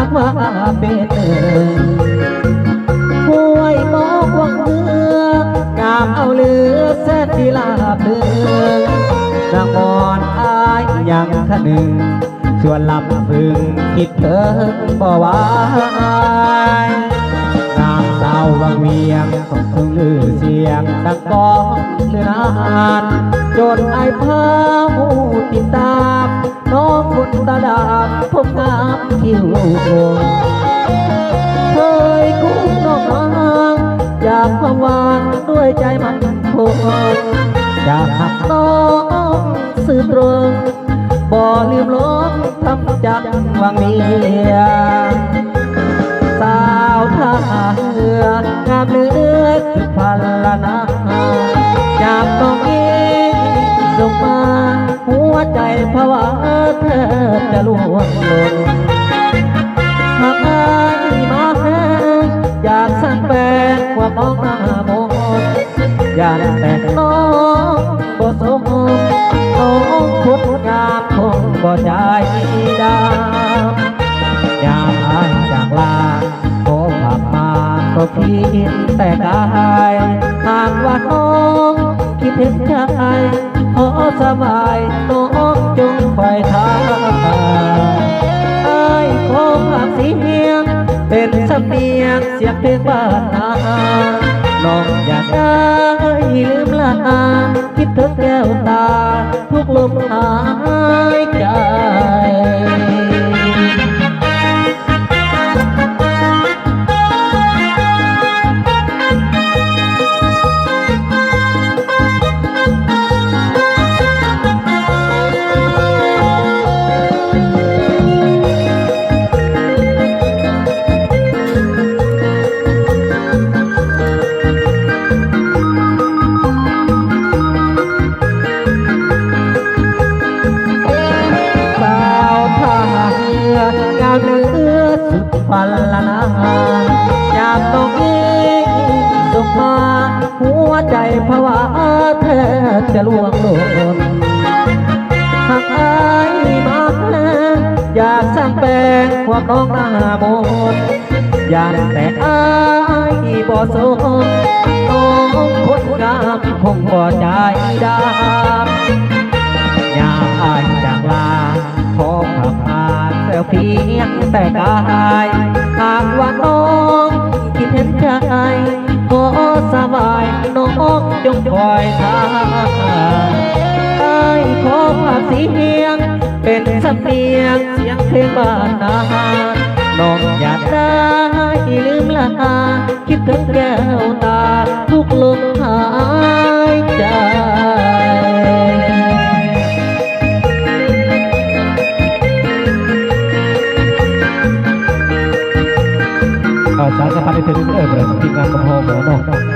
กว่าเป็นป่วยก็หวังเรืออยากเอาเรือแสนดีลาบเรือนางมอนอายยังขนึงชวนลำพึงคิดถึงบ่วายนางสาววังเวียงต้องถึงลือเสียงดังก้องเลือนานจนไอ้พาหูติดตามน้องคนตาดาบพบงามคิวเคยคุ้มน้องนางอยากความหวานด้วยใจมันคงอยากหักน้องสื่อตรงบ่ลืมล้มทำจักวังเวียงสาวท่าเรืองามเลือสุพรรณนาจากน้องเองส่งมาหัวใจภาวะแทบจะล่วงหล่นหากอายมาแห้งอยากสั่งแปลงความมองหน้ามนอยากแต่น้องบ่สมน้องพุทธงามคงบ่ใจดำยามอายจากลาโอ้ผ่านมาก็คิดแต่กายหากว่าน้องคิดเห็นใจขอสบายน้องจงคอยทางอายขอฝากเสียงเป็นสำเนียงเสียงเพลงบ้านนาน้องอยากได้ลืมลาคิดถึงแก้วตาทุกลมหายใจเลือสุดพันละนาอยากต้องเองส่งมาหัวใจภาวะแทบจะล่วงหล่นหากอายมาแล้อยากสร้างแปลงความน้องหน้ามนอยากแต่อายบ่สมน้องคนงามคงบ่ใจดำอยากอายจากลาขอขับแต่เพียงแต่กายหากว่าน้องคิดเห็นใจขอสบายน้องจงคอยทางไอ้ขอฝากเสียงเป็นสำเนียงเสียงเพลงบ้านนาน้องอยากได้ลืมลาคิดถึงแก้วตาทุกลมหายใจสารสัมพันธ์ในเทอร์มิเนอร์ทีมงานกำพองหมอเนาะ